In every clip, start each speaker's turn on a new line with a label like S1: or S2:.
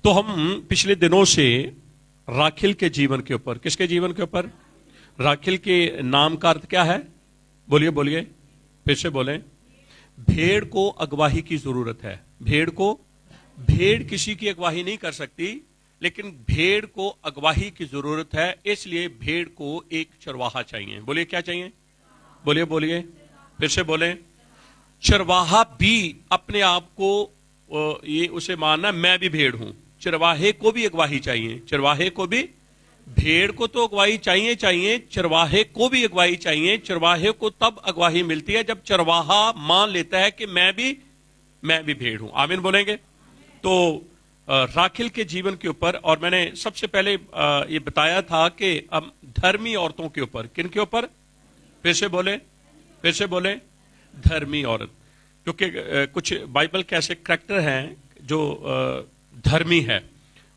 S1: तो हम पिछले दिनों से राखिल के जीवन के ऊपर, किसके जीवन के ऊपर? राखिल के नाम का अर्थ क्या है? बोलिए बोलिए, फिर से बोलें। भेड़ को अगवाही की जरूरत है। भेड़ किसी की अगवाही नहीं कर सकती, लेकिन भेड़ को अगवाही की जरूरत है। इसलिए भेड़ को एक चरवाहा चाहिए। बोलिए क्या चाहिए? बोलिए बोलिए, फिर से बोलें। चरवाहा भी अपने आप को ये उसे मानना मैं भी भेड़ हूं। चरवाहे को भी अगवाही चाहिए। चरवाहे को भी, भेड़ को तो अगवाही चाहिए, चरवाहे को भी अगवाही चाहिए। चरवाहे को तब अगवाही मिलती है जब चरवाहा मान लेता है कि मैं भी भेड़ हूं। आमीन बोलेंगे? तो राखिल के जीवन के ऊपर, और मैंने सबसे पहले ये बताया था कि हम धर्मी औरतों के ऊपर, किन के ऊपर? फिर से बोले, धर्मी औरत। क्योंकि कुछ बाइबल के ऐसे करैक्टर हैं जो धर्मी है,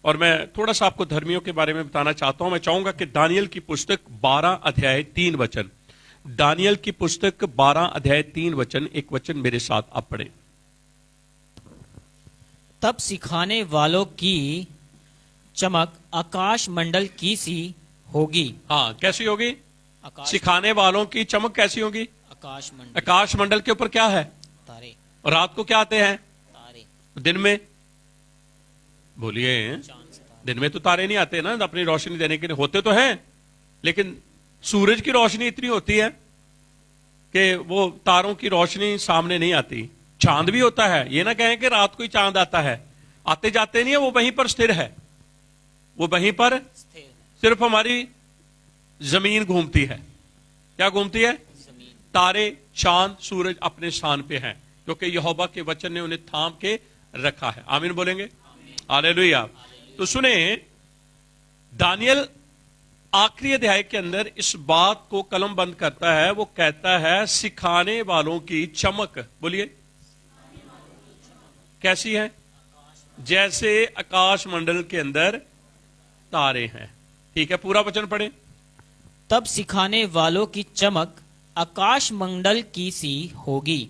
S1: और मैं थोड़ा सा आपको धर्मियों के बारे में बताना चाहता हूं। मैं चाहूंगा कि दानियल की पुस्तक 12 अध्याय 3 वचन, दानियल की पुस्तक 12 अध्याय 3 वचन, एक वचन मेरे साथ आप पढ़ें।
S2: तब सिखाने वालों की चमक आकाश मंडल की सी होगी।
S1: हाँ, कैसी होगी? सिखाने वालों की चमक कैसी होगी? आकाश मंडल के ऊपर क्या है?
S2: तारे।
S1: और रात को क्या आते हैं?
S2: तारे।
S1: दिन में? बोलिए, दिन में तो तारे नहीं आते ना अपनी रोशनी देने के लिए। होते तो हैं, लेकिन सूरज की रोशनी इतनी होती है कि वो तारों की रोशनी सामने नहीं आती। चांद भी होता है, ये ना कहें कि रात को ही चांद आता है, आते जाते नहीं है, वो वहीं पर स्थिर है। वो वहीं पर सिर्फ हमारी जमीन घूमती है। क्या घूमती है? जमीन। तारे, चांद, सूरज अपने स्थान पे हैं, क्योंकि यहोवा के वचन ने उन्हें थाम के रखा है। आमीन बोलेंगे? हालेलुया। तो सुने, दानियल आखिरी अध्याय के अंदर इस बात को कलम बंद करता है। वो कहता है सिखाने वालों की चमक, बोलिए कैसी है? जैसे आकाश मंडल के अंदर तारे हैं। ठीक है, पूरा वचन पढ़े।
S2: तब सिखाने वालों की चमक आकाश मंडल की सी होगी,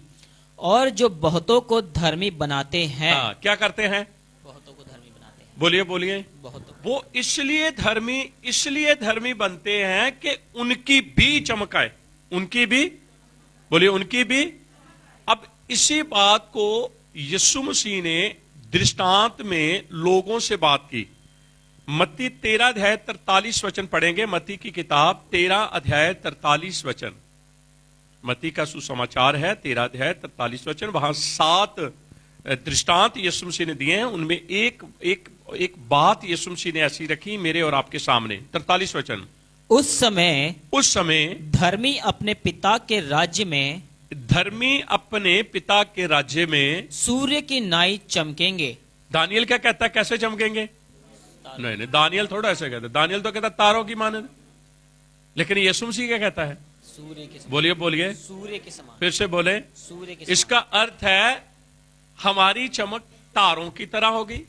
S2: और जो बहुतों को धर्मी बनाते हैं।
S1: क्या करते हैं?
S2: बहुतों को धर्मी बनाते हैं।
S1: बोलिए बोलिए।
S2: बहुतों।
S1: वो इसलिए धर्मी बनते हैं कि उनकी भी चमक आए। उनकी भी, बोलिए उनकी भी। अब इसी बात को यीशु मसीह ने दृष्टांत में लोगों से बात की। मत्ती 13 अध्याय 43 वचन पढ़ेंगे। मत्ती की किताब 13 अध्याय 43 वचन, मत्ती का सुसमाचार है 13 अध्याय 43 वचन। वहां 7 दृष्टांत यीशु मसीह ने दिए हैं। उनमें एक बात यीशु मसीह ने ऐसी रखी मेरे और आपके सामने। 43 वचन। उस समय
S2: धर्मी अपने पिता के राज्य में सूर्य की नाई चमकेंगे।
S1: दानियल क्या कहता है? कैसे चमकेंगे? नहीं, दानियल थोड़ा ऐसे कहता है। दानियल तो कहता तारों की मानद, लेकिन यीशु मसीह क्या कहता है?
S2: सूर्य के समान।
S1: बोलिए
S2: सूर्य के समान।
S1: फिर से बोले,
S2: सूर्य के समान।
S1: इसका अर्थ है हमारी चमक तारों की तरह होगी,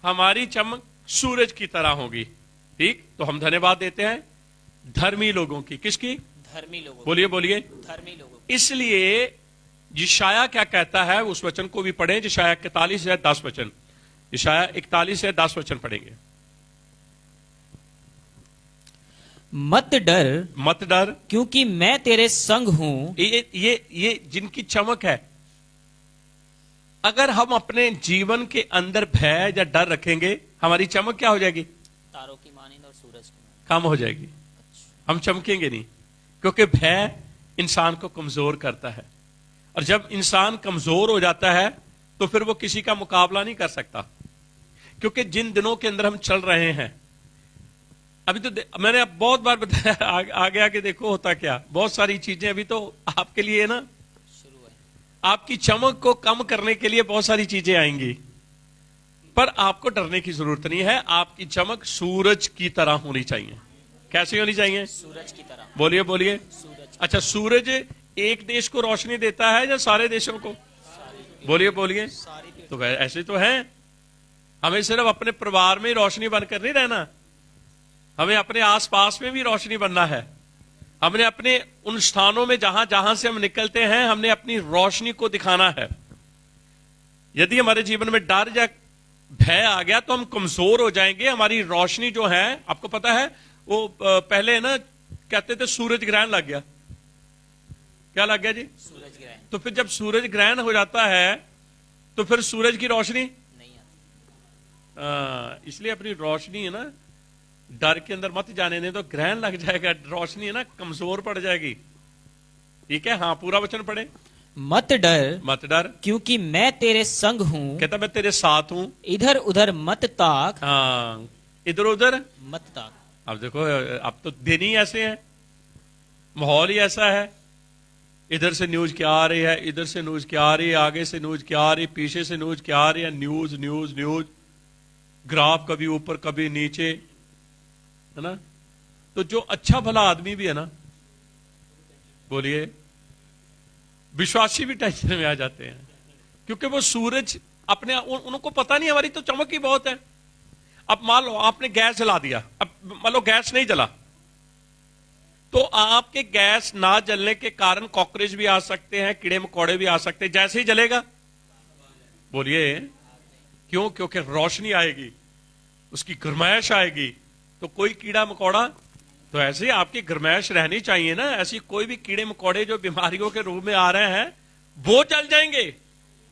S1: हमारी चमक सूरज की तरह होगी। ठीक, तो हम धन्यवाद देते हैं धर्मी लोगों की। किसकी?
S2: धर्मी लोगों।
S1: बोलिए
S2: धर्मी लोगों।
S1: इसलिए यशायाह क्या कहता है, उस वचन को भी पढ़ें। यशायाह 41 है 10 वचन, यशायाह 41 है 10 वचन पढ़ेंगे।
S2: मत डर, क्योंकि मैं तेरे संग हूं।
S1: ये जिनकी चमक है, अगर हम अपने जीवन के अंदर भय या डर रखेंगे, हमारी चमक क्या हो जाएगी?
S2: तारों की मानिंद और सूरज की
S1: कम हो जाएगी। हम चमकेंगे नहीं, क्योंकि भय इंसान को कमजोर करता है, और जब इंसान कमजोर हो जाता है तो फिर वो किसी का मुकाबला नहीं कर सकता। क्योंकि जिन दिनों के अंदर हम चल रहे हैं, अभी तो मैंने अब बहुत बार बताया, आगे आगे देखो होता क्या, बहुत सारी चीजें अभी तो आपके लिए ना
S2: शुरू है।
S1: आपकी चमक को कम करने के लिए बहुत सारी चीजें आएंगी, पर आपको डरने की जरूरत नहीं है। आपकी चमक सूरज की तरह होनी चाहिए। कैसी होनी चाहिए? सूरज की तरह। बोलिए
S2: सूरज।
S1: अच्छा, सूरज एक देश को रोशनी देता है या सारे देशों को? बोलिए। तो ऐसे तो है। हमें सिर्फ अपने परिवार में रोशनी बनकर नहीं रहना, हमें अपने आसपास में भी रोशनी बनना है। हमने अपने उन स्थानों में जहां जहां से हम निकलते हैं, हमने अपनी रोशनी को दिखाना है। यदि हमारे जीवन में डर या भय आ गया तो हम कमजोर हो जाएंगे, हमारी रोशनी जो है, आपको पता है वो पहले है ना कहते थे सूरज ग्रहण लग गया। क्या लग गया जी?
S2: सूरज ग्रहण
S1: तो फिर जब सूरज ग्रहण हो जाता है तो फिर सूरज की रोशनी
S2: नहीं आती।
S1: इसलिए अपनी रोशनी है ना डर के अंदर मत जाने दें, तो ग्रहण लग जाएगा, रोशनी है ना कमजोर पड़ जाएगी। ठीक है, हाँ पूरा वचन पढ़े।
S2: मत डर,
S1: मत डर,
S2: क्योंकि मैं तेरे संग हूँ।
S1: कहता मैं तेरे साथ हूं।
S2: इधर उधर मत ताक,
S1: हाँ, इधर उधर।
S2: मत ताक।
S1: अब देखो, अब तो दिन ही ऐसे हैं, माहौल ही ऐसा है। इधर से न्यूज क्या आ रही है, इधर से न्यूज क्या आ रही है, आगे से न्यूज क्या आ रही है, पीछे से न्यूज क्या आ रही है, न्यूज न्यूज न्यूज, ग्राफ कभी ऊपर कभी नीचे, है ना। तो जो अच्छा भला आदमी भी है ना, बोलिए, विश्वासी भी टेंशन में आ जाते हैं, क्योंकि वो सूरज अपने उनको पता नहीं हमारी तो चमक ही बहुत है। अब मान लो आपने गैस जला दिया, अब मान लो गैस नहीं जला, तो आपके गैस ना जलने के कारण कॉकरोच भी आ सकते हैं, कीड़े मकोड़े भी आ सकते हैं, जैसे ही जलेगा, बोलिए क्यों? क्योंकि रोशनी आएगी, उसकी गर्माइश आएगी, तो कोई कीड़ा मकोड़ा, तो ऐसे ही आपकी गर्माइश रहनी चाहिए ना। ऐसी कोई भी कीड़े मकोड़े जो बीमारियों के रूप में आ रहे हैं वो जल जाएंगे,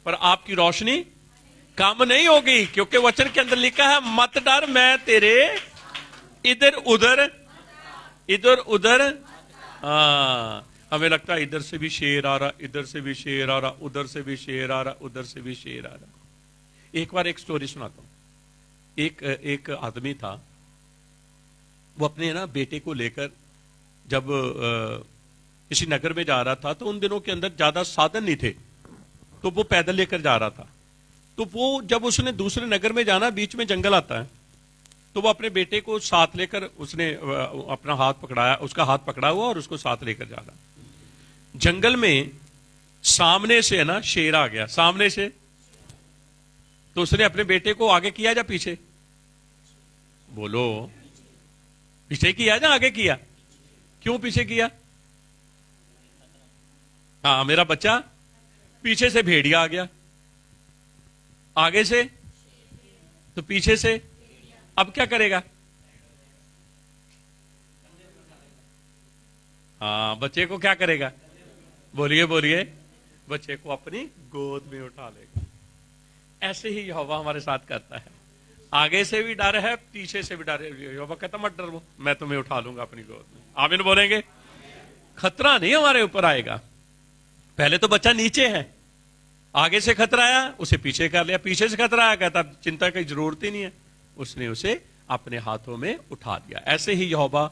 S1: पर आपकी रोशनी कम नहीं होगी, क्योंकि वचन के अंदर लिखा है मत डर, मैं तेरे इधर उधर, इधर उधर। हमें लगता है इधर से भी शेर आ रहा, इधर से भी शेर आ रहा, उधर से भी शेर आ रहा, उधर से भी शेर आ रहा। एक बार एक स्टोरी सुनाता हूं। एक आदमी था, वो अपने ना बेटे को लेकर जब किसी नगर में जा रहा था, तो उन दिनों के अंदर ज्यादा साधन नहीं थे, तो वो पैदल लेकर जा रहा था। तो वो जब उसने दूसरे नगर में जाना, बीच में जंगल आता है, तो वो अपने बेटे को साथ लेकर उसने अपना हाथ पकड़ाया, उसका हाथ पकड़ा हुआ और उसको साथ लेकर जा रहा। जंगल में सामने से है ना शेर आ गया, सामने से, तो उसने अपने बेटे को आगे किया या पीछे? बोलो, पीछे किया या आगे किया? क्यों पीछे किया? हाँ, मेरा बच्चा, पीछे से भेड़िया आ गया, आगे से तो पीछे से, अब क्या करेगा? हाँ, बच्चे को क्या करेगा? बोलिए बोलिए, बच्चे को अपनी गोद में उठा लेगा। ऐसे ही यहोवा हमारे साथ करता है, आगे से भी डर है, पीछे से भी डर है। यहोवा कहता मत डरो, मैं तुम्हें उठा लूंगा अपनी गोद में। आमीन बोलेंगे? खतरा नहीं हमारे ऊपर आएगा। पहले तो बच्चा नीचे है, आगे से खतरा आया, उसे पीछे कर लिया, पीछे से खतरा आया, कहता चिंता की जरूरत ही नहीं है, उसने उसे अपने हाथों में उठा लिया। ऐसे ही यहोवा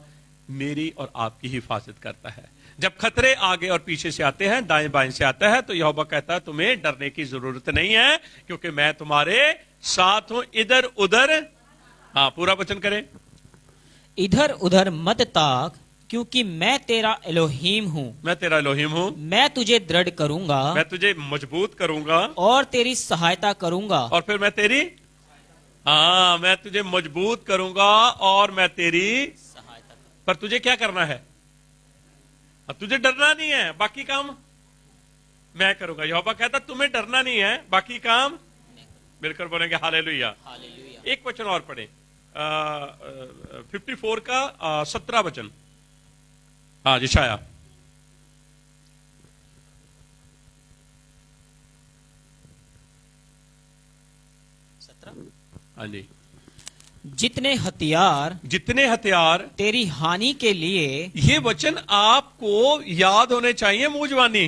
S1: मेरी और आपकी हिफाजत करता है। जब खतरे आगे और पीछे से आते हैं, दाएं बाएं से आता है, तो यहोवा कहता है तुम्हें डरने की जरूरत नहीं है, क्योंकि मैं तुम्हारे साथ हूं। इधर उधर, हाँ पूरा वचन करें।
S2: इधर उधर मत ताक, क्योंकि मैं तेरा एलोहीम हूँ।
S1: मैं तेरा एलोहीम हूं,
S2: मैं तुझे दृढ़ करूंगा,
S1: मैं तुझे मजबूत करूंगा,
S2: और तेरी सहायता करूंगा।
S1: और फिर मैं तेरी, हाँ मैं तुझे मजबूत करूंगा और मैं तेरी
S2: सहायता
S1: पर तुझे क्या करना है? अब तुझे डरना नहीं है, बाकी काम मैं करूंगा। यहोवा कहता तुम्हें डरना नहीं है, बाकी काम मिलकर बोलेंगे हालेलुया।
S2: हालेलुया।
S1: एक वचन और पढ़े, 54 का 17 वचन। हाँ जी, शाया। हाँ जी।
S2: जितने हथियार तेरी हानि के लिए,
S1: ये वचन आपको याद होने चाहिए मुझवानी,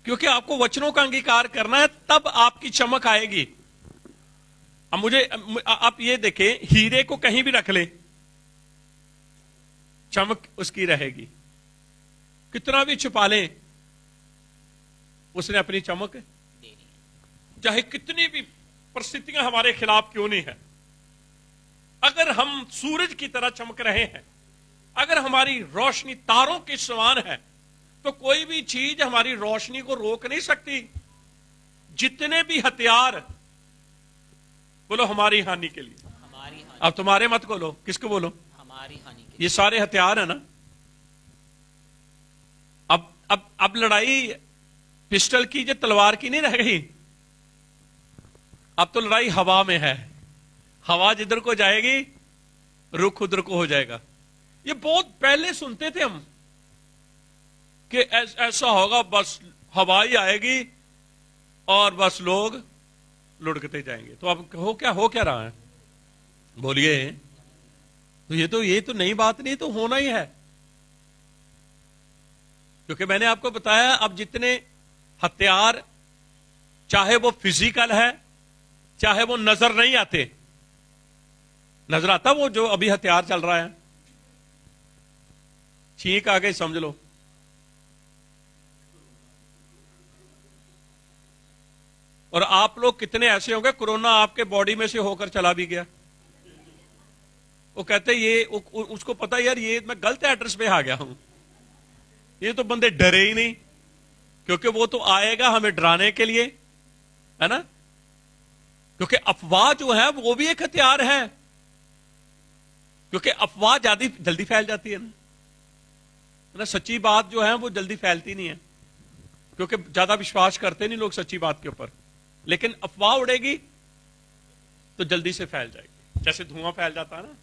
S1: क्योंकि आपको वचनों का अंगीकार करना है, तब आपकी चमक आएगी। अब मुझे आप ये देखें, हीरे को कहीं भी रख ले, चमक उसकी रहेगी, कितना भी छुपा ले, उसने अपनी चमक, चाहे कितनी भी परिस्थितियां हमारे खिलाफ क्यों नहीं है, अगर हम सूरज की तरह चमक रहे हैं, अगर हमारी रोशनी तारों के समान है, तो कोई भी चीज हमारी रोशनी को रोक नहीं सकती। जितने भी हथियार, बोलो हमारी हानि के लिए,
S2: हमारी हानि,
S1: अब तुम्हारे मत बोलो, किसको बोलो?
S2: हमारी हानि के
S1: ये सारे हथियार है ना। अब लड़ाई पिस्टल की, जो तलवार की नहीं रह गई, अब तो लड़ाई हवा में है, हवा जिधर को जाएगी रुख उधर को हो जाएगा। ये बहुत पहले सुनते थे हम कि ऐसा होगा, बस हवा ही आएगी और बस लोग लुढ़कते जाएंगे। तो अब हो क्या रहा है, बोलिए। तो ये तो नई बात नहीं, तो होना ही है। क्योंकि मैंने आपको बताया, अब जितने हथियार, चाहे वो फिजिकल है, चाहे वो नजर नहीं आते, नजर आता वो जो अभी हथियार चल रहा है, छींक आ गई समझ लो। और आप लोग कितने ऐसे होंगे, कोरोना आपके बॉडी में से होकर चला भी गया, वो कहते ये उसको पता यार ये मैं गलत एड्रेस पे आ गया हूं। ये तो बंदे डरे ही नहीं, क्योंकि वो तो आएगा हमें डराने के लिए, है ना। क्योंकि अफवाह जो है वो भी एक हथियार है, क्योंकि अफवाह जल्दी फैल जाती है ना। सच्ची बात जो है वो जल्दी फैलती नहीं है, क्योंकि ज्यादा विश्वास करते नहीं लोग सच्ची बात के ऊपर। लेकिन अफवाह उड़ेगी तो जल्दी से फैल जाएगी, जैसे धुआं फैल जाता है ना।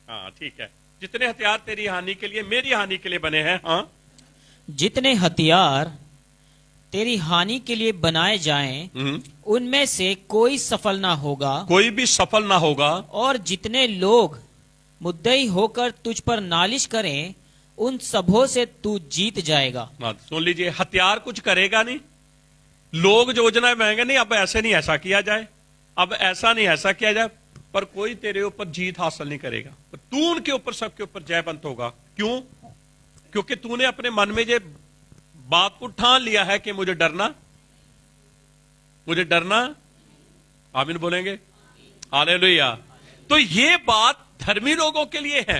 S1: हाँ ठीक है, जितने हथियार तेरी हानि के लिए, मेरी हानि के लिए बने हैं, हाँ,
S2: जितने हथियार तेरी हानि के लिए बनाए जाएं, उनमें से कोई सफल ना होगा,
S1: कोई भी सफल ना होगा।
S2: और जितने लोग मुद्दई होकर तुझ पर नालिश करें, उन सबों से तू जीत जाएगा।
S1: सुन लीजिए, हथियार कुछ करेगा नहीं, लोग योजना बनाएंगे, नहीं अब ऐसे नहीं ऐसा किया जाए, अब ऐसा नहीं ऐसा किया जाए, पर कोई तेरे ऊपर जीत हासिल नहीं करेगा। पर तू उनके ऊपर, सबके ऊपर जयवंत होगा। क्यों? क्योंकि तूने अपने मन में ये बात को ठान लिया है कि मुझे डरना, आमीन बोलेंगे, हालेलुया। तो ये बात धर्मी लोगों के लिए है।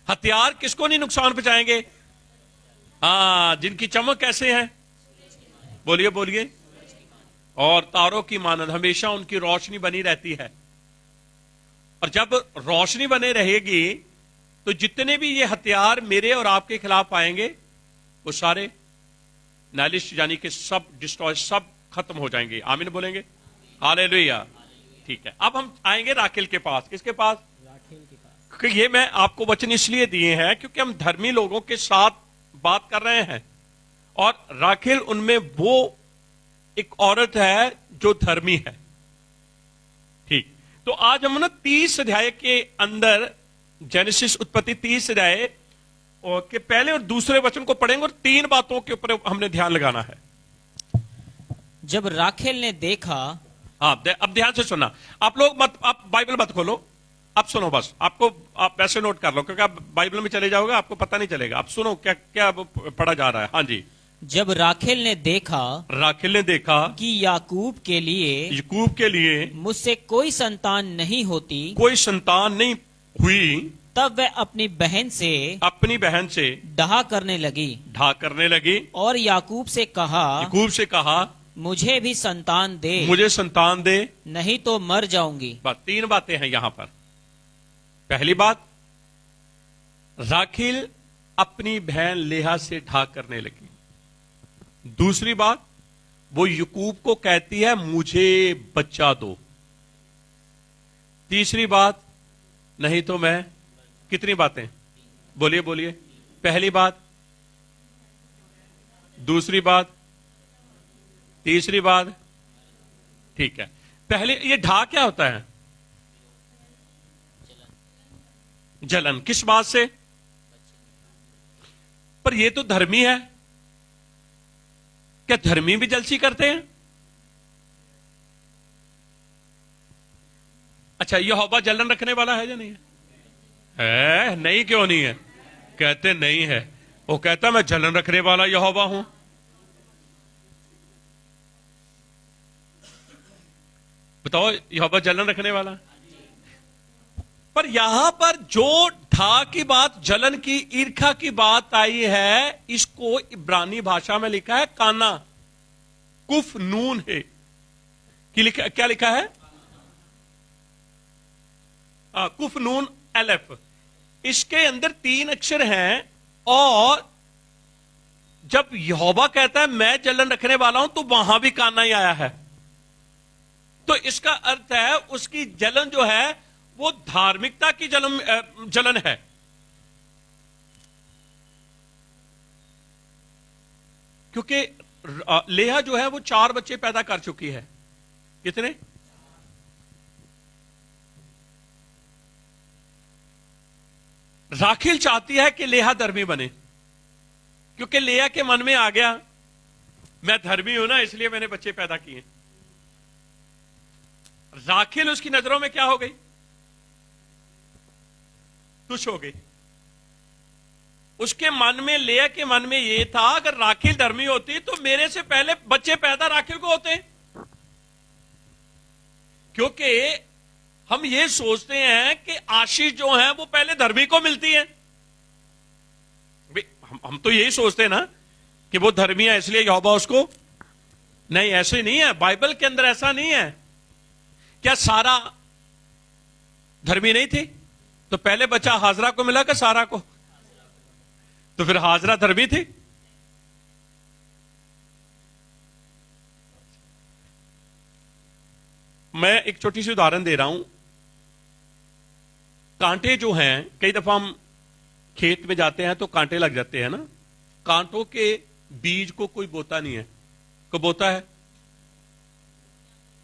S1: हथियार किसको नहीं नुकसान पहुंचाएंगे? हाँ, जिनकी चमक कैसे है, बोलिए। और तारों की मानद हमेशा उनकी रोशनी बनी रहती है। और जब रोशनी बने रहेगी तो जितने भी ये हथियार मेरे और आपके खिलाफ आएंगे, वो सारे नालिश यानी कि सब डिस्ट्रॉय, सब खत्म हो जाएंगे। आमीन बोलेंगे, हालेलुया। ठीक है, अब हम आएंगे राखेल के पास। किसके पास? राखेल के पास। क्योंकि ये मैं आपको वचन इसलिए दिए हैं क्योंकि हम धर्मी लोगों के साथ बात कर रहे हैं, और राखेल उनमें वो एक औरत है जो धर्मी है। ठीक, तो आज हम ना 30 अध्याय के अंदर, जेनेसिस उत्पत्ति 30 अध्याय के पहले और दूसरे वचन को पढ़ेंगे, और 3 बातों के ऊपर हमने ध्यान लगाना है।
S2: जब राखेल ने देखा,
S1: हाँ अब ध्यान से सुनना आप लोग, आप बाइबल मत खोलो, आप सुनो बस। आप वैसे नोट कर लो, क्योंकि आप बाइबल में चले जाओगे आपको पता नहीं चलेगा। आप सुनो क्या क्या पढ़ा जा रहा है। हाँ जी।
S2: जब राखेल ने देखा कि याकूब के लिए मुझसे कोई संतान नहीं
S1: हुई,
S2: तब वह अपनी बहन से डहा करने लगी और याकूब से कहा, मुझे भी संतान दे, नहीं तो मर जाऊंगी।
S1: बस 3 बातें हैं यहां पर। पहली बात, राखेल अपनी बहन लेहा से ढा करने लगी। दूसरी बात, वो याकूब को कहती है मुझे बच्चा दो। तीसरी बात, नहीं तो मैं, कितनी बातें, बोलिए। पहली बात, दूसरी बात, तीसरी बात। ठीक है, पहले ये ढा क्या होता है? जलन। किस बात से? पर ये तो धर्मी है, क्या धर्मी भी जलसी करते हैं? अच्छा, यहोवा जलन रखने वाला है या नहीं है? नहीं, क्यों नहीं है? कहते नहीं है। वो कहता मैं जलन रखने वाला यहोवा हूं। बताओ, यहोवा जलन रखने वाला? पर यहां पर जो ढा की बात, जलन की, ईर्खा की बात आई है, इसको इब्रानी भाषा में लिखा है काना, कुफ नून है कि क्या लिखा है? कुफ नून एलफ। इसके अंदर 3 अक्षर हैं, और जब यहोवा कहता है मैं जलन रखने वाला हूं, तो वहां भी काना ही आया है। तो इसका अर्थ है उसकी जलन जो है वो धार्मिकता की जलन है। क्योंकि लेहा जो है वो 4 बच्चे पैदा कर चुकी है। कितने? राखिल चाहती है कि लेहा धर्मी बने, क्योंकि लेहा के मन में आ गया मैं धर्मी हूं ना, इसलिए मैंने बच्चे पैदा किए। राखिल उसकी नजरों में क्या हो गई? तुच्छ हो गई। उसके मन में, लेया के मन में यह था अगर राखिल धर्मी होती तो मेरे से पहले बच्चे पैदा राखिल को होते। क्योंकि हम ये सोचते हैं कि आशीष जो है वो पहले धर्मी को मिलती है। हम तो यही सोचते हैं ना कि वो धर्मी है इसलिए यहोवा उसको, नहीं ऐसे नहीं है, बाइबल के अंदर ऐसा नहीं है। क्या सारा धर्मी नहीं थी? तो पहले बच्चा हाजरा को मिला कि सारा को? तो फिर हाजरा धर्मी थी। मैं एक छोटी सी उदाहरण दे रहा हूं। कांटे जो हैं, कई दफा हम खेत में जाते हैं तो कांटे लग जाते हैं ना। कांटों के बीज को कोई बोता नहीं है। को बोता है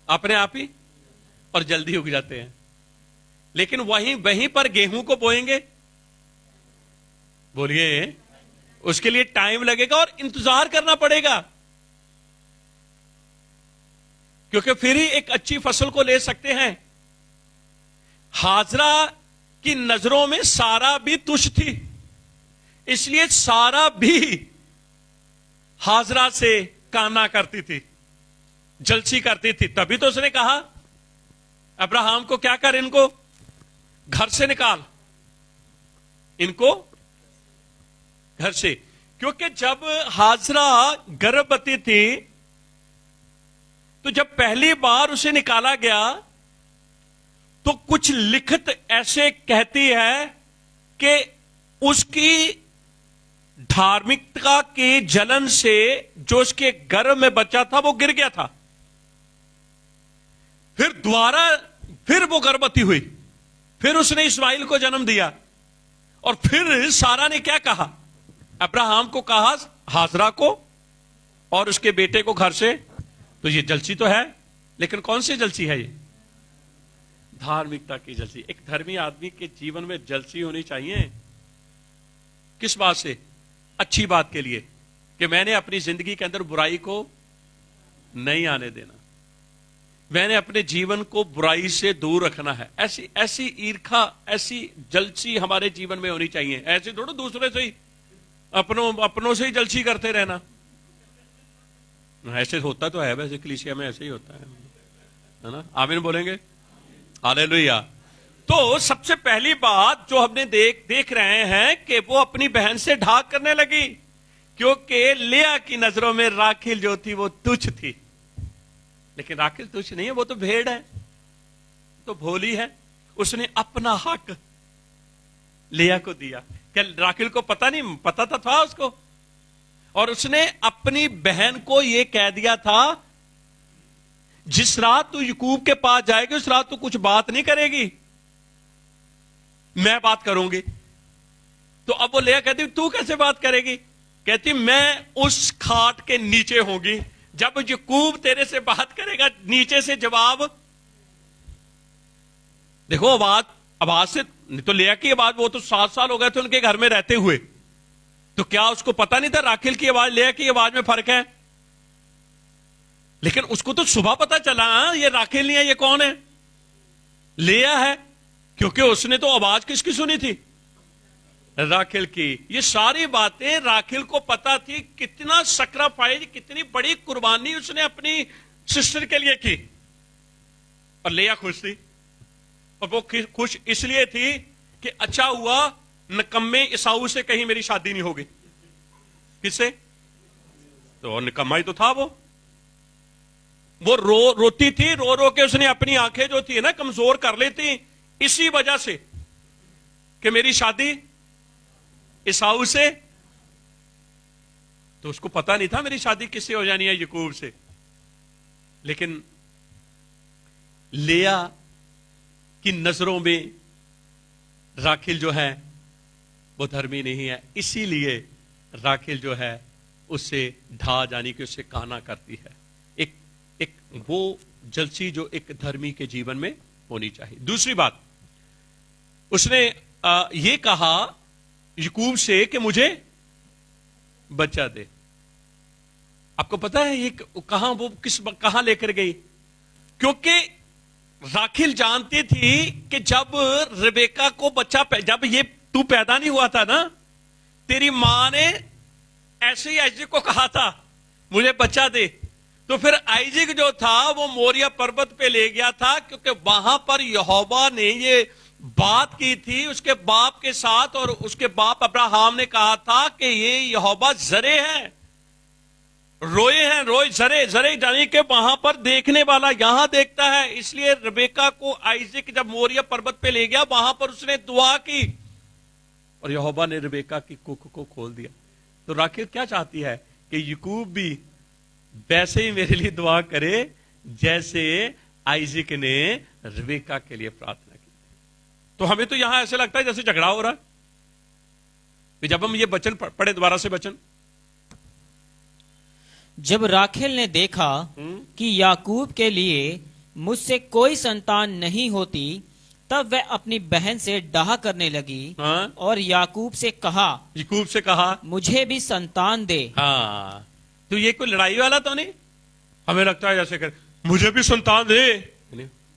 S1: अपने आप ही, और जल्दी उग जाते हैं। लेकिन वहीं पर गेहूं को बोएंगे, बोलिए, उसके लिए टाइम लगेगा और इंतजार करना पड़ेगा, क्योंकि फिर ही एक अच्छी फसल को ले सकते हैं। हाजरा की नजरों में सारा भी तुच्छ थी, इसलिए सारा भी हाजरा से काना करती थी, जलसी करती थी। तभी तो उसने कहा अब्राहम को, क्या कर, इनको घर से निकाल, इनको घर से। क्योंकि जब हाजरा गर्भवती थी तो जब पहली बार उसे निकाला गया तो कुछ लिखत ऐसे कहती है कि उसकी धार्मिकता के जलन से जो उसके गर्भ में बच्चा था वो गिर गया था। फिर वो गर्भवती हुई, फिर उसने इस्माइल को जन्म दिया। और फिर सारा ने क्या कहा? अब्राहम को कहा हाजरा को और उसके बेटे को घर से। तो ये जलसी तो है, लेकिन कौन सी जलसी है? ये धार्मिकता की जलसी। एक धर्मी आदमी के जीवन में जलसी होनी चाहिए। किस बात से? अच्छी बात के लिए, कि मैंने अपनी जिंदगी के अंदर बुराई को नहीं आने देना, मैंने अपने जीवन को बुराई से दूर रखना है। ऐसी ईर्खा, ऐसी जलसी हमारे जीवन में होनी चाहिए। ऐसे थोड़ा दूसरे से ही, अपनों से ही जलसी करते रहना। ऐसे होता तो है, वैसे कलीसिया में ऐसे ही होता है ना? आमीन बोलेंगे? हालेलुया। तो सबसे पहली बात जो हमने देख रहे हैं कि वो अपनी बहन से ढाक करने लगी, क्योंकि लिया की नजरों में राखिल जो थी वो तुच्छ थी। लेकिन राखिल तुच्छ नहीं है, वो तो भेड़ है, तो भोली है। उसने अपना हक लिया को दिया। क्या राखिल को पता नहीं? पता था उसको। और उसने अपनी बहन को यह कह दिया था जिस रात तू याकूब के पास जाएगी उस रात तू कुछ बात नहीं करेगी, मैं बात करूंगी। तो अब वो लिया कहती तू कैसे बात करेगी? कहती मैं उस खाट के नीचे होंगी, जब याकूब तेरे से बात करेगा नीचे से जवाब। देखो आवाज से, नहीं तो लिया की आवाज, वो तो 7 साल हो गए थे उनके घर में रहते हुए, तो क्या उसको पता नहीं था राखिल की आवाज लिया की आवाज में फर्क है? लेकिन उसको तो सुबह पता चला ये राखिल नहीं है, ये कौन है? लिया है, क्योंकि उसने तो आवाज किसकी सुनी थी? राखिल की। ये सारी बातें राखिल को पता थी। कितना सैक्रिफाइस, कितनी बड़ी कुर्बानी उसने अपनी सिस्टर के लिए की। और लिया खुश थी, और वो खुश इसलिए थी कि अच्छा हुआ निकम्मे ईसाऊ से कहीं मेरी शादी नहीं होगी। किससे? तो निकम्मा ही तो था वो रोती थी, रो रो के उसने अपनी आंखें जो थी ना कमजोर कर लेती, इसी वजह से कि मेरी शादी ईसाऊ से। तो उसको पता नहीं था मेरी शादी किससे हो जानी है? याकूब से। लेकिन लेया की नजरों में राखिल जो है वो धर्मी नहीं है, इसीलिए राखिल जो है उससे ढा जानी कि उससे काना करती है। एक वो जलसी जो एक धर्मी के जीवन में होनी चाहिए। दूसरी बात, उसने ये कहा याकूब से कि मुझे बच्चा दे। आपको पता है ये कहां लेकर गई? क्योंकि राखिल जानती थी कि जब रिबेका को जब ये तू पैदा नहीं हुआ था ना, तेरी मां ने ऐसे ही आइजक को कहा था मुझे बच्चा दे। तो फिर आइजक जो था वो मोरिया पर्वत पे ले गया था, क्योंकि वहां पर यहोवा ने ये बात की थी उसके बाप के साथ, और उसके बाप अब्राहम ने कहा था कि ये यहोवा जरे हैं, रोए जरे जाने के वहां पर देखने वाला यहां देखता है। इसलिए रिबेका को आइजक जब मोरिया पर्वत पे ले गया, वहां पर उसने दुआ की और यहोवा ने रिबेका की कुख को खोल दिया। तो राखिल क्या चाहती है कि याकूब भी वैसे ही मेरे लिए दुआ करे जैसे आइजक ने रिबेका के लिए प्रार्थना की। तो हमें तो यहां ऐसे लगता है जैसे झगड़ा हो रहा है। जब हम ये वचन पढ़े दोबारा से वचन,
S2: जब राखेल ने देखा कि याकूब के लिए मुझसे कोई संतान नहीं होती, तब वह अपनी बहन से डाह करने लगी और याकूब से कहा मुझे भी संतान दे।
S1: हाँ, तो ये कोई लड़ाई वाला तो नहीं। हमें लगता है जैसे कर मुझे भी संतान दे,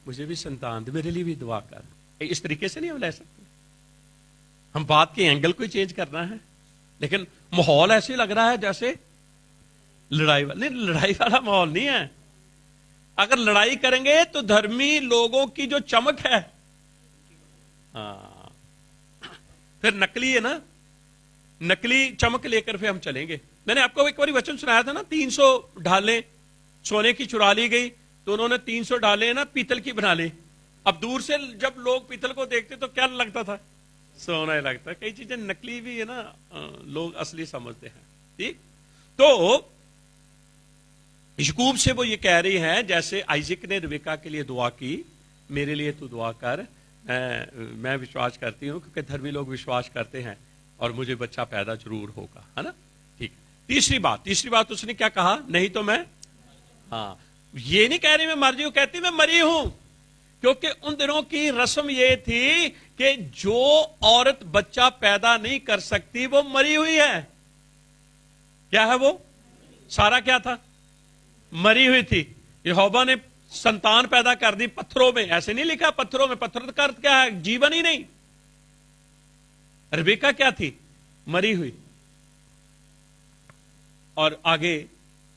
S1: मुझे भी संतान दे, मेरे लिए भी दुआ कर। इस तरीके से नहीं हम ले सकते। हम बात के एंगल को चेंज करना है, लेकिन माहौल ऐसे लग रहा है जैसे लड़ाई वाला माहौल नहीं है। अगर लड़ाई करेंगे तो धर्मी लोगों की जो चमक है, हाँ, फिर नकली है ना, नकली चमक लेकर फिर हम चलेंगे। मैंने आपको एक बार वचन सुनाया था ना, 300 ढालें सोने की चुरा ली गई, तो उन्होंने 300 ढालें ना पीतल की बना ली। अब दूर से जब लोग पीतल को देखते तो क्या लगता था? सोना ही लगता। कई चीजें नकली भी है ना, लोग असली समझते हैं। ठीक, तो याकूब से वो ये कह रही है जैसे आइजक ने रिबेका के लिए दुआ की, मेरे लिए तू दुआ कर, मैं विश्वास करती हूं, क्योंकि धर्मी लोग विश्वास करते हैं और मुझे बच्चा पैदा जरूर होगा, है ना। ठीक, तीसरी बात उसने क्या कहा? नहीं तो मैं, हाँ, ये नहीं कह रही मैं मर रही हूं, कहती मैं मरी हूं। क्योंकि उन दिनों की रस्म ये थी कि जो औरत बच्चा पैदा नहीं कर सकती वो मरी हुई है। क्या है वो? सारा क्या था? मरी हुई थी। यहोवा ने संतान पैदा कर दी पत्थरों में, ऐसे नहीं लिखा पत्थरों में, पत्थर का अर्थ क्या है? जीवन ही नहीं। रिबेका क्या थी? मरी हुई। और आगे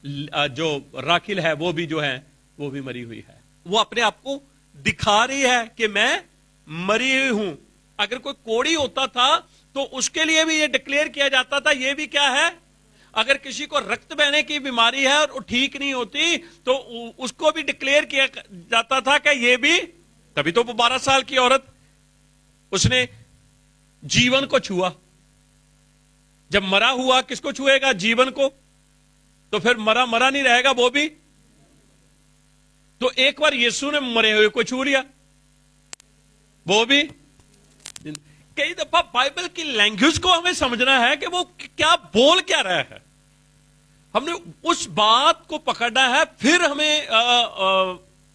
S1: जो राखिल है वो भी जो है वो भी मरी हुई है। वो अपने आप को दिखा रही है कि मैं मरी हुई हूं। अगर कोई कोढ़ी होता था तो उसके लिए भी ये डिक्लेयर किया जाता था, ये भी क्या है? अगर किसी को रक्त बहने की बीमारी है और वो ठीक नहीं होती तो उसको भी डिक्लेयर किया जाता था कि ये भी, तभी तो 12 साल की औरत उसने जीवन को छुआ। जब मरा हुआ किसको छुएगा? जीवन को। तो फिर मरा नहीं रहेगा वो भी। तो एक बार यीशु ने मरे हुए को छू लिया, वो भी। कई दफा बाइबल की लैंग्वेज को हमें समझना है कि वो क्या बोल क्या रहा है। हमने उस बात को पकड़ना है, फिर हमें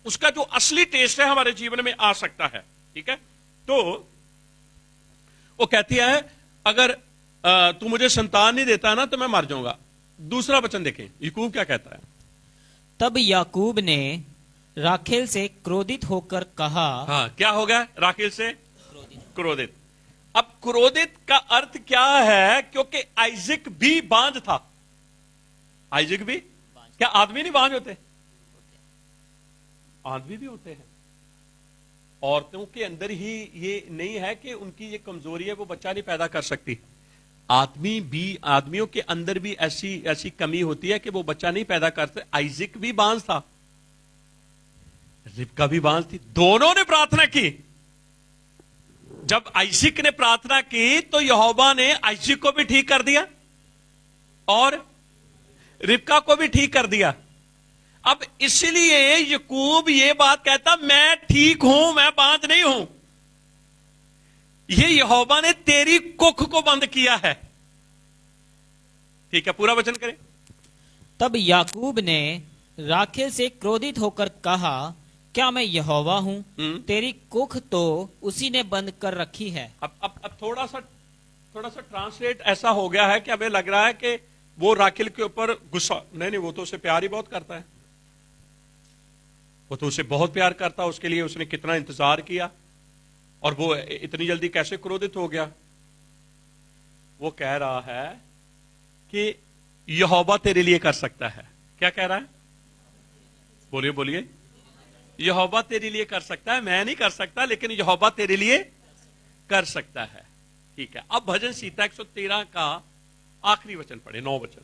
S1: उसका जो असली टेस्ट है हमारे जीवन में आ सकता है। ठीक है, तो वो कहती है अगर तू मुझे संतान नहीं देता ना तो मैं मर जाऊंगा। दूसरा वचन देखें, याकूब क्या कहता है?
S2: तब याकूब ने राखेल से क्रोधित होकर कहा।
S1: हाँ, क्या हो गया राखेल से? क्रोधित। अब क्रोधित का अर्थ क्या है? क्योंकि आइजक भी बांझ था। आइजक भी, क्या आदमी नहीं बांझ होते? आदमी भी होते हैं। औरतों के अंदर ही ये नहीं है कि उनकी ये कमजोरी है, वो बच्चा नहीं पैदा कर सकती। आदमियों के अंदर भी ऐसी कमी होती है कि वो बच्चा नहीं पैदा करते। आइजक भी बांझ था, रिबका भी बांझ थी, दोनों ने प्रार्थना की। जब आइजक ने प्रार्थना की तो यहोवा ने आइजक को भी ठीक कर दिया और रिबका को भी ठीक कर दिया। अब इसलिए याकूब ये बात कहता, मैं ठीक हूं, मैं बांझ नहीं हूं, ये यहोवा ने तेरी कुख को बंद किया है। ठीक है, पूरा वचन करें।
S2: तब याकूब ने राखेल से क्रोधित होकर कहा, क्या मैं यहोवा हूं? तेरी कुख तो उसी ने बंद कर रखी है।
S1: अब थोड़ा सा ट्रांसलेट ऐसा हो गया है कि हमें लग रहा है कि वो राखेल के ऊपर गुस्सा, नहीं, वो तो उसे प्यार ही बहुत करता है, वो तो उसे बहुत प्यार करता है, उसके लिए उसने कितना इंतजार किया, और वो इतनी जल्दी कैसे क्रोधित हो गया। वो कह रहा है कि यहोवा तेरे लिए कर सकता है। क्या कह रहा है? बोलिए बोलिए। यहोवा तेरे लिए कर सकता है, मैं नहीं कर सकता, लेकिन यहोवा तेरे लिए कर सकता है। ठीक है, अब भजन संहिता 113 का आखिरी वचन पढ़े, 9 वचन।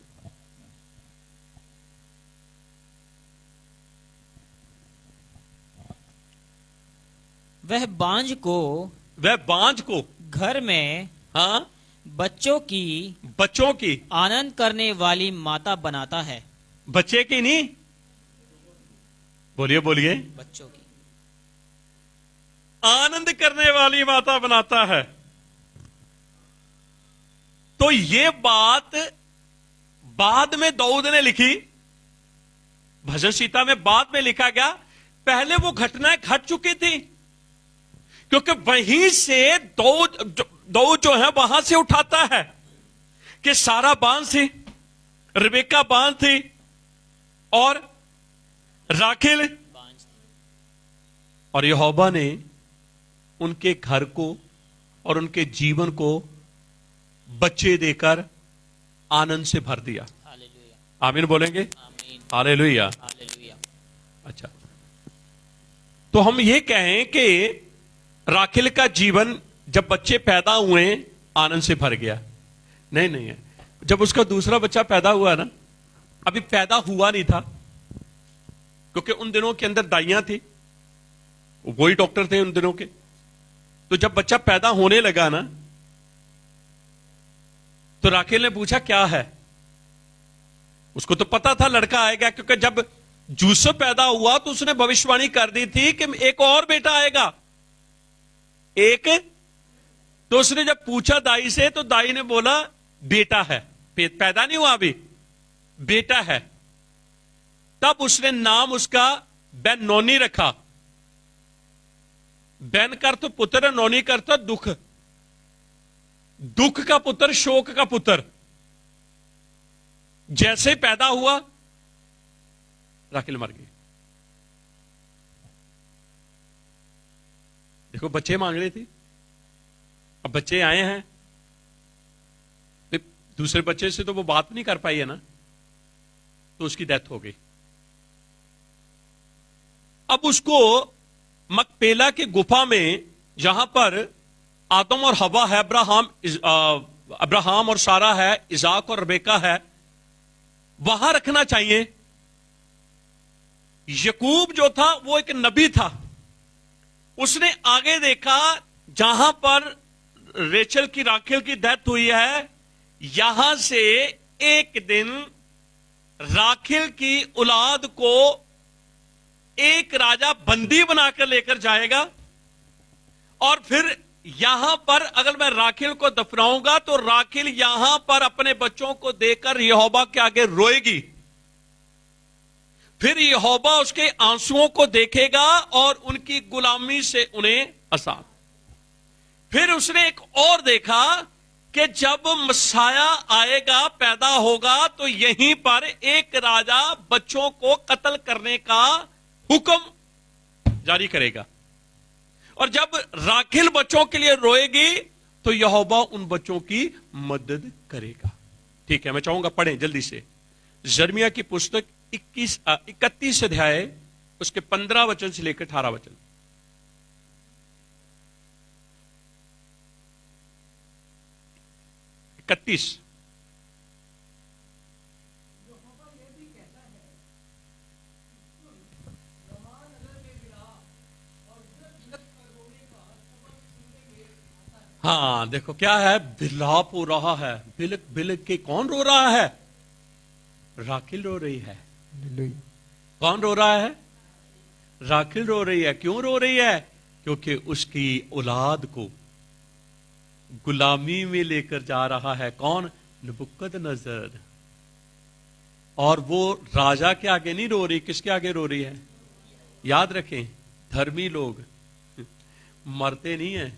S2: वह बांझ को घर में,
S1: हाँ,
S2: बच्चों की आनंद करने वाली माता बनाता है।
S1: बच्चे की नहीं, बोलिए बोलिए,
S2: बच्चों की
S1: आनंद करने वाली माता बनाता है। तो ये बात बाद में दाऊद ने लिखी, भजन संहिता में बाद में लिखा गया, पहले वो घटनाएं घट चुकी थी, क्योंकि वहीं से दाऊद जो है वहां से उठाता है कि सारा बांझ थी, रिबेका बांझ थी, और राखेल, और यहोवा ने उनके घर को और उनके जीवन को बच्चे देकर आनंद से भर दिया। आमीन बोलेंगे? हालेलुया। अच्छा, तो हम ये कहें कि राखेल का जीवन जब बच्चे पैदा हुए आनंद से भर गया? नहीं है। जब उसका दूसरा बच्चा पैदा हुआ ना, अभी पैदा हुआ नहीं था, क्योंकि उन दिनों के अंदर दाइयां थी, वही डॉक्टर थे उन दिनों के। तो जब बच्चा पैदा होने लगा ना, तो राखेल ने पूछा क्या है। उसको तो पता था लड़का आएगा, क्योंकि जब यूसुफ पैदा हुआ तो उसने भविष्यवाणी कर दी थी कि एक और बेटा आएगा, एक। तो उसने जब पूछा दाई से, तो दाई ने बोला बेटा है, पैदा नहीं हुआ अभी, बेटा है। तब उसने नाम उसका बेनोनी रखा। बैन कर तो पुत्र, नौनी करता दुख, दुख का पुत्र, शोक का पुत्र। जैसे पैदा हुआ राखेल मर गई। देखो, बच्चे मांग रही थी, अब बच्चे आए हैं, दूसरे बच्चे से तो वो बात नहीं कर पाई है ना, तो उसकी डेथ हो गई। अब उसको मकपेला की गुफा में, जहां पर आदम और हवा है, अब्राहम और सारा है, इजाक और रबेका है, वहां रखना चाहिए। याकूब जो था वो एक नबी था, उसने आगे देखा जहां पर रेचल की, राखेल की डेथ हुई है, यहां से एक दिन राखेल की औलाद को एक राजा बंदी बनाकर लेकर जाएगा, और फिर यहां पर अगर मैं राखेल को दफनाऊंगा तो राखेल यहां पर अपने बच्चों को देकर यहोवा के आगे रोएगी। फिर यहोवा उसके आंसुओं को देखेगा और उनकी गुलामी से उन्हें आजाद। फिर उसने एक और देखा कि जब मसाया आएगा, पैदा होगा, तो यहीं पर एक राजा बच्चों को कत्ल करने का हुक्म जारी करेगा, और जब राखेल बच्चों के लिए रोएगी तो यहोवा उन बच्चों की मदद करेगा। ठीक है, मैं चाहूंगा पढ़ें जल्दी से यिर्मयाह की पुस्तक 31 अध्याय, उसके 15 वचन से लेकर 18 वचन। इकतीस। हाँ, देखो क्या है, विलाप हो रहा है, बिलक बिलक के। कौन रो रहा है? राखेल रो रही है। कौन रो रहा है? राखेल रो रही है। क्यों रो रही है? क्योंकि उसकी औलाद को गुलामी में लेकर जा रहा है कौन? नबूकदनेस्सर। और वो राजा के आगे नहीं रो रही, किसके आगे रो रही है? याद रखें, धर्मी लोग मरते नहीं है,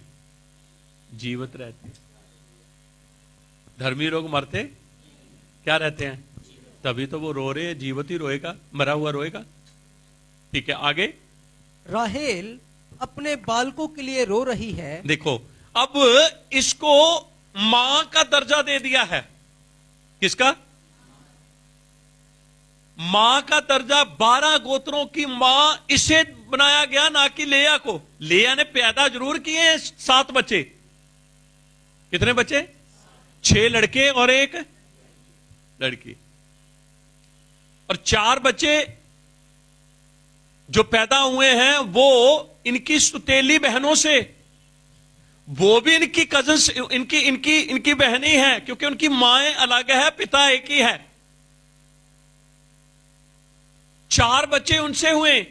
S1: जीवित रहते। धर्मी लोग मरते क्या रहते हैं? तभी तो वो रो रहे हैं। जीवित ही रोएगा, मरा हुआ रोएगा। ठीक है, आगे।
S3: राहेल अपने बालकों के लिए रो रही है।
S1: देखो, अब इसको मां का दर्जा दे दिया है। किसका? मां का दर्जा। 12 गोत्रों की मां इसे बनाया गया, ना कि लेया को। लेया ने पैदा जरूर किए 7 बच्चे। कितने बच्चे? 6 लड़के और 1 लड़की। और 4 बच्चे जो पैदा हुए हैं वो इनकी सुतेली बहनों से, वो भी इनकी कजन्स, इनकी बहनें हैं, क्योंकि उनकी माएं अलग है, पिता एक ही है। 4 बच्चे उनसे हुए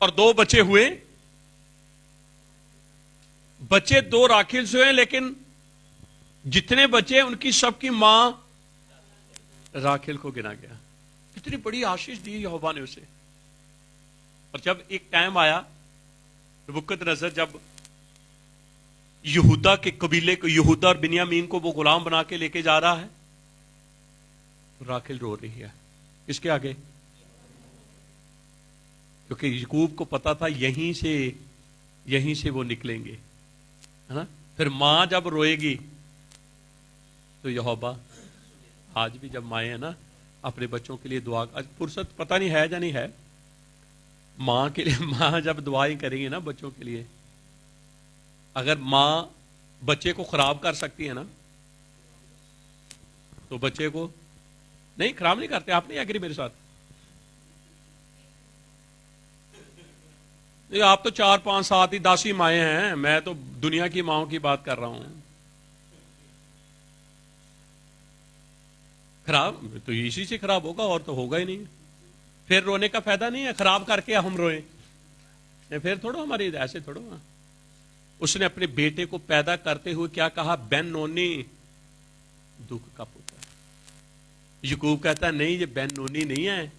S1: और 2 बच्चे हुए। बच्चे 2 राखेल से हुए, लेकिन जितने बच्चे उनकी सबकी मां राखेल को गिना गया। कितनी बड़ी आशीष दी यहोवा ने उसे। और जब एक टाइम आया, नबूकदनेस्सर जब यहूदा के कबीले को, यहूदा और बिन्यामीन को वो गुलाम बना के लेके जा रहा है, तो राखेल रो रही है। किसके आगे? क्योंकि याकूब को पता था यहीं से वो निकलेंगे, है ना। फिर मां जब रोएगी तो यहोवा, आज भी जब माएं है ना अपने बच्चों के लिए दुआ, आज फुर्सत पता नहीं है या नहीं है, मां के लिए, मां जब दुआएं करेंगी ना बच्चों के लिए, अगर मां बच्चे को खराब कर सकती है ना, तो बच्चे को नहीं खराब नहीं करते। आप नहीं एग्री मेरे साथ? आप तो 4, 5, 7 ही 10 ही माएं हैं, मैं तो दुनिया की माओं की बात कर रहा हूं। खराब तो इसी से खराब होगा, और तो होगा ही नहीं। फिर रोने का फायदा नहीं है, खराब करके हम रोए, फिर थोड़ा हमारी ऐसे थोड़ा। उसने अपने बेटे को पैदा करते हुए क्या कहा? बेन-नोनी, दुख का पुत्र। याकूब कहता है नहीं, ये बेन-नोनी नहीं है,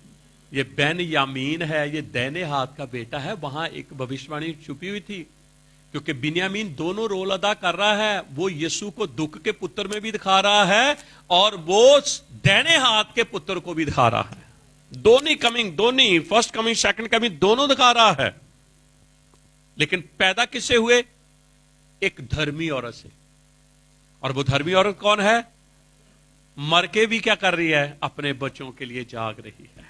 S1: ये बेन-यामीन है, ये दाहिने हाथ का बेटा है। वहां एक भविष्यवाणी छुपी हुई थी, क्योंकि बिन्यामीन दोनों रोल अदा कर रहा है। वो यीशु को दुख के पुत्र में भी दिखा रहा है, और वो दाहिने हाथ के पुत्र को भी दिखा रहा है। दोनों फर्स्ट कमिंग, सेकंड कमिंग, दोनों दिखा रहा है। लेकिन पैदा किससे हुए? एक धर्मी औरत से। और वो धर्मी औरत कौन है? मर के भी क्या कर रही है? अपने बच्चों के लिए जाग रही है,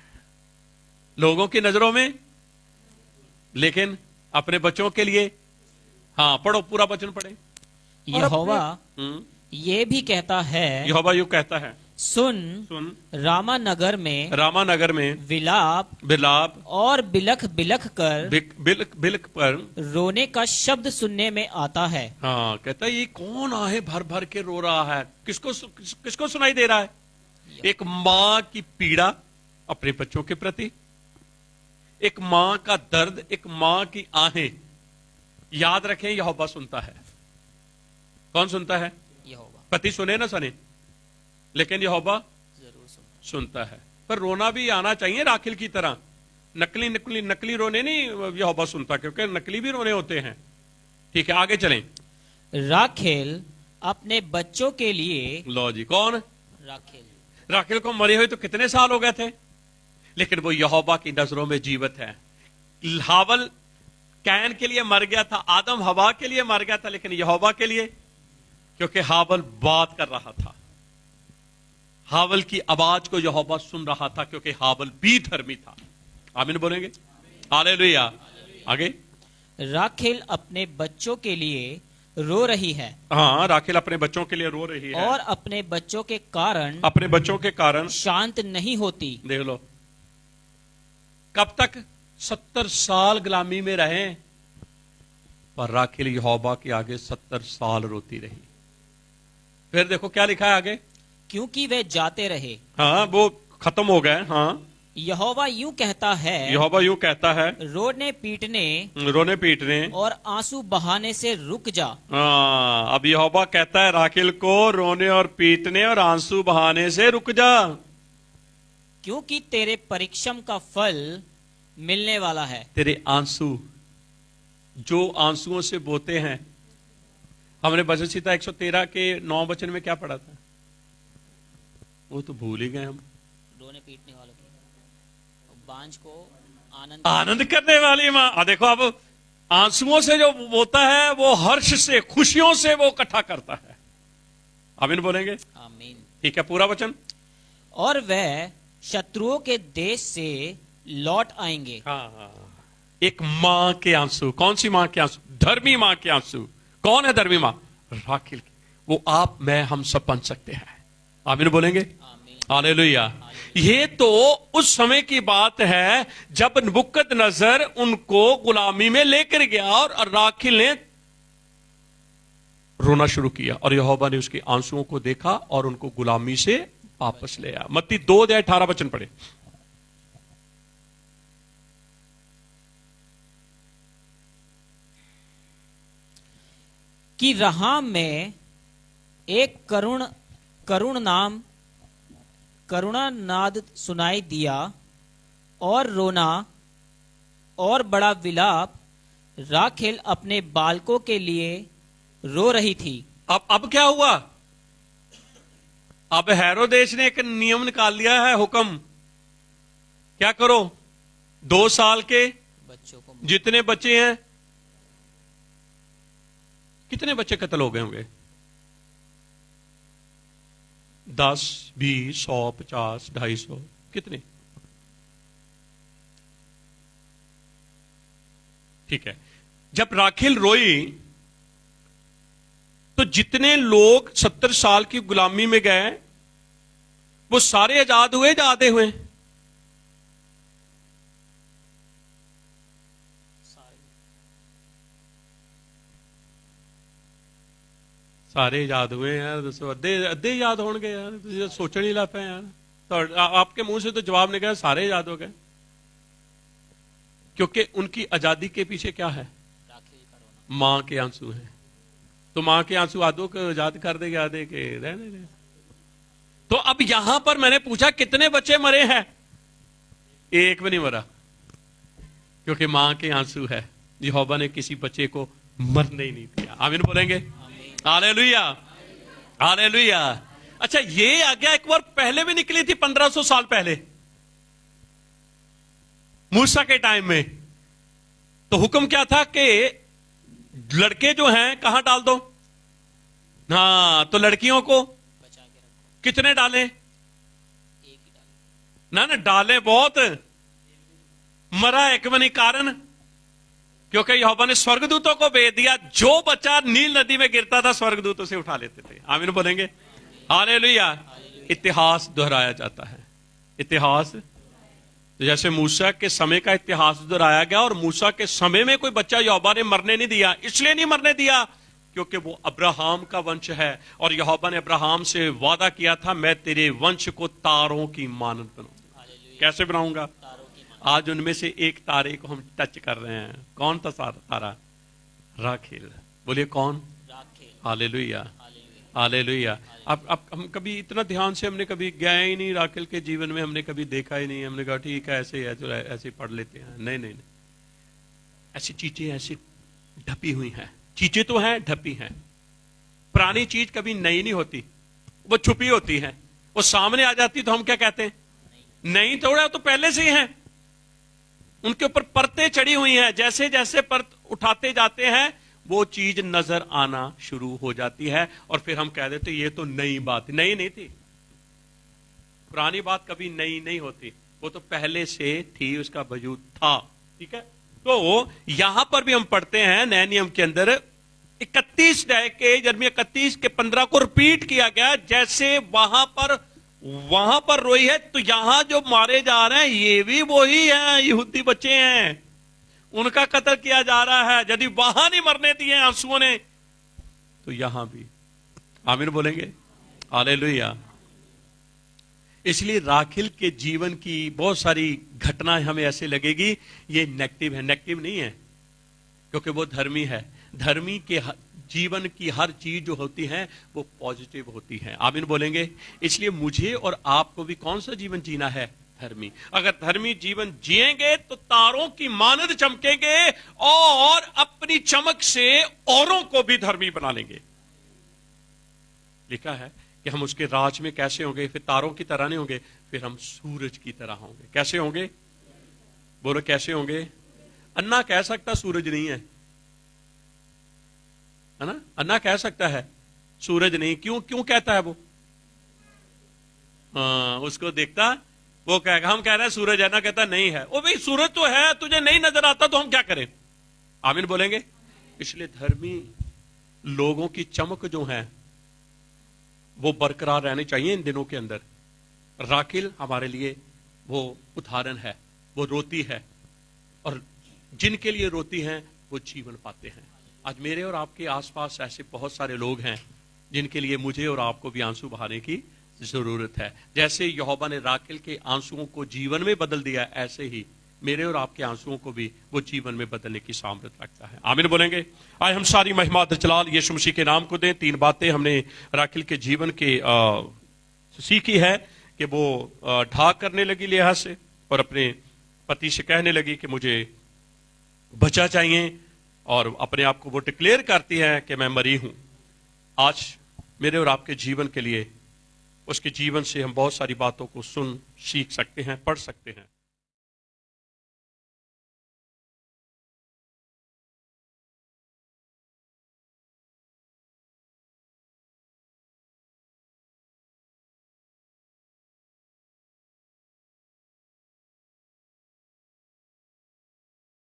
S1: लोगों की नजरों में, लेकिन अपने बच्चों के लिए। हाँ, पढ़ो, पूरा वचन पढ़े।
S2: यहोवा ये भी कहता है,
S1: यहोवा यूं कहता है,
S2: सुन रामानगर में
S1: विलाप
S2: और बिलख कर रोने का शब्द सुनने में आता है।
S1: हाँ, कहता है ये कौन आहे भर भर के रो रहा है? किसको सुनाई दे रहा है? एक मां की पीड़ा अपने बच्चों के प्रति, एक मां का दर्द, एक मां की आहें। याद रखें, यहोवा सुनता है। कौन सुनता है?
S2: यहोवा।
S1: पति सुने ना सुने, लेकिन यहोवा
S2: जरूर
S1: सुनता है। पर रोना भी आना चाहिए राखेल की तरह। नकली रोने नहीं यहोवा सुनता, क्योंकि नकली भी रोने होते हैं। ठीक है, आगे चलें।
S2: राखेल अपने बच्चों के लिए,
S1: लो जी, कौन? राखेल को मरे हुए तो कितने साल हो गए थे, लेकिन वो यहोवा की नजरों में जीवित है। हावल कैन के लिए मर गया था, आदम हवा के लिए मर गया था, लेकिन यहोवा के लिए, क्योंकि हावल बात कर रहा था। हावल की आवाज को यहोवा सुन रहा था, क्योंकि हावल भी धर्मी था। आमीन बोलेंगे? हालेलुया। आगे।
S2: राखेल अपने बच्चों के लिए रो रही है।
S1: हाँ, राखेल अपने बच्चों के लिए रो रही है,
S2: और अपने बच्चों के कारण शांत नहीं होती।
S1: देख लो, कब तक? 70 साल गुलामी में रहे, पर राखेल यहोवा के आगे 70 साल रोती रही। फिर देखो क्या लिखा है आगे,
S2: क्योंकि वे जाते रहे।
S1: हाँ, वो खत्म हो गए। हाँ,
S2: यहोवा यूं कहता है,
S1: यहोवा यूं कहता है,
S2: रोने पीटने और आंसू बहाने से रुक जा।
S1: अब यहोवा कहता है राखेल को, रोने और पीटने और आंसू बहाने से रुक जा,
S2: क्योंकि तेरे परिश्रम का फल मिलने वाला है।
S1: तेरे आंसू जो आंसुओं से बोते हैं, हमने भजन संहिता 113 के 9 वचन में क्या पढ़ा था, वो तो भूल ही गए हम।
S2: रोने पीटने वालों की बांझ को
S1: आनंद करने वाली माँ। देखो, अब आंसुओं से जो बोता है वो हर्ष से, खुशियों से वो इकट्ठा करता है। आमीन बोलेंगे?
S2: आमीन।
S1: ठीक है, पूरा वचन।
S2: और वह शत्रुओं के देश से लौट आएंगे।
S1: हाँ, एक माँ के आंसू। कौन सी माँ के आंसू? धर्मी माँ के आंसू। कौन है धर्मी माँ? राखेल की। वो आप, मैं, हम सब बन सकते हैं। आमीन बोलेंगे? हालेलुया। ये तो उस समय की बात है जब नबूकदनेस्सर उनको गुलामी में लेकर गया और राखेल ने रोना शुरू किया और यहोवा ने उसके आंसुओं को देखा और उनको गुलामी से वापस ले आया। मत्ती 2:18 वचन पढ़े।
S2: कि रहा में एक करुणा नाद सुनाई दिया और रोना और बड़ा विलाप। राखेल अपने बालकों के लिए रो रही थी।
S1: अब क्या हुआ? अब हेरोदेस ने एक नियम निकाल लिया है, हुक्म। क्या करो? 2 साल के
S2: बच्चों को,
S1: जितने बच्चे हैं, कितने बच्चे कत्ल हो गए होंगे? 10, 20, 100, 50, 250, कितने? ठीक है। जब राखेल रोई तो जितने लोग 70 साल की गुलामी में गए वो सारे आजाद हुए या आधे हुए? सारे याद हुए यार। दसो अद्धे याद होंगे यार? सोच नहीं ला पाए यार। तो आपके मुंह से तो जवाब निकला सारे याद हो गए, क्योंकि उनकी आजादी के पीछे क्या है? मां के आंसू हैं। तो मां के आंसू आधों को याद कर देगा, आधे के रहने दे। तो अब यहां पर मैंने पूछा कितने बच्चे मरे हैं? एक भी नहीं मरा, क्योंकि मां के आंसू है। यहोवा ने किसी बच्चे को मरने ही नहीं दिया। आमीन बोलेंगे? Hallelujah, hallelujah. अच्छा, ये आज्ञा एक बार पहले भी निकली थी, 1500 साल पहले, मूसा के टाइम में। तो हुक्म क्या था कि लड़के जो हैं कहां डाल दो? हाँ, तो लड़कियों को
S2: बचा के रखो।
S1: कितने डालें?
S2: एक ही डालें।
S1: ना डालें बहुत। मरा एक बनी कारण, क्योंकि यहोवा ने स्वर्गदूतों को भेज दिया। जो बच्चा नील नदी में गिरता था स्वर्गदूत उसे उठा लेते थे। आमीन बोलेंगे? हालेलुया। इतिहास दोहराया जाता है। इतिहास, तो जैसे मूसा के समय का इतिहास दोहराया गया, और मूसा के समय में कोई बच्चा यहोवा ने मरने नहीं दिया। इसलिए नहीं मरने दिया क्योंकि वो अब्राहम का वंश है, और यहोवा ने अब्राहम से वादा किया था, मैं तेरे वंश को तारों की मानद बनाऊंगा। कैसे बनाऊंगा? आज उनमें से एक तारे को हम टच कर रहे हैं। कौन था तारा? राखेल। बोलिए कौन?
S2: राखेल।
S1: Hallelujah, hallelujah. अब हम कभी इतना ध्यान से हमने कभी गया ही नहीं राखेल के जीवन में, हमने कभी देखा ही नहीं। हमने कहा ठीक है, ऐसे है तो ऐसे पढ़ लेते हैं। नहीं नहीं नहीं, ऐसी चीजें ऐसी ढपी हुई हैं। चीजें तो हैं, ढपी हैं। पुरानी चीज कभी नई नहीं होती, वो छुपी होती है। वो सामने आ जाती तो हम क्या कहते हैं? नहीं, थोड़ा तो पहले से ही है। उनके ऊपर परतें चढ़ी हुई हैं। जैसे जैसे परत उठाते जाते हैं वो चीज नजर आना शुरू हो जाती है, और फिर हम कह देते ये तो नई बात। नई नहीं थी। पुरानी बात कभी नई नहीं होती, वो तो पहले से थी, उसका वजूद था। ठीक है। तो यहां पर भी हम पढ़ते हैं नए नियम के अंदर 31 अध्याय के यिर्मयाह 31 के 15 को रिपीट किया गया। जैसे वहां पर रोई है, तो यहां जो मारे जा रहे हैं ये भी वही हैं, यहूदी बच्चे हैं, उनका कत्ल किया जा रहा है। यदि वहां नहीं मरने दिए आंसुओं ने, तो यहां भी। आमीन बोलेंगे? हालेलुया। इसलिए राखिल के जीवन की बहुत सारी घटनाएं हमें ऐसे लगेगी ये नेगेटिव है। नेगेटिव नहीं है, क्योंकि वो धर्मी है। धर्मी के जीवन की हर चीज जो होती है वो पॉजिटिव होती है। आमीन बोलेंगे। इसलिए मुझे और आपको भी कौन सा जीवन जीना है? धर्मी। अगर धर्मी जीवन जिएंगे तो तारों की मानद चमकेंगे और अपनी चमक से औरों को भी धर्मी बना लेंगे। लिखा है कि हम उसके राज में कैसे होंगे? फिर तारों की तरह नहीं होंगे, फिर हम सूरज की तरह होंगे। कैसे होंगे? बोलो कैसे होंगे? अन्ना कह सकता सूरज नहीं है ना? अन्ना कह सकता है सूरज नहीं। क्यों क्यों कहता है वो? उसको देखता वो कहेगा हम कह रहे हैं सूरज है ना, कहता नहीं है। ओ भाई सूरज तो है, तुझे नहीं नजर आता तो हम क्या करें? आमीन बोलेंगे। इसलिए धर्मी लोगों की चमक जो है वो बरकरार रहनी चाहिए इन दिनों के अंदर। राखिल हमारे लिए वो उदाहरण है। वो रोती है और जिनके लिए रोती हैं वो जीवन पाते हैं। आज मेरे और आपके आसपास ऐसे बहुत सारे लोग हैं जिनके लिए मुझे और आपको भी आंसू बहाने की जरूरत है। जैसे यहोवा ने राखिल के आंसुओं को जीवन में बदल दिया, ऐसे ही मेरे और आपके आंसुओं को भी वो जीवन में बदलने की सामर्थ रखता है। आमीन बोलेंगे। आज हम सारी महिमा जलाल यीशु मसीह के नाम को दें। 3 बातें हमने राखिल के जीवन के सीखी है कि वो ढाक करने लगी लिहाज से और अपने पति से कहने लगी कि मुझे बच्चा चाहिए, और अपने आप को वो डिक्लेयर करती है कि मैं मरी हूं। आज मेरे और आपके जीवन के लिए उसके जीवन से हम बहुत सारी बातों को सुन सीख सकते हैं, पढ़ सकते हैं।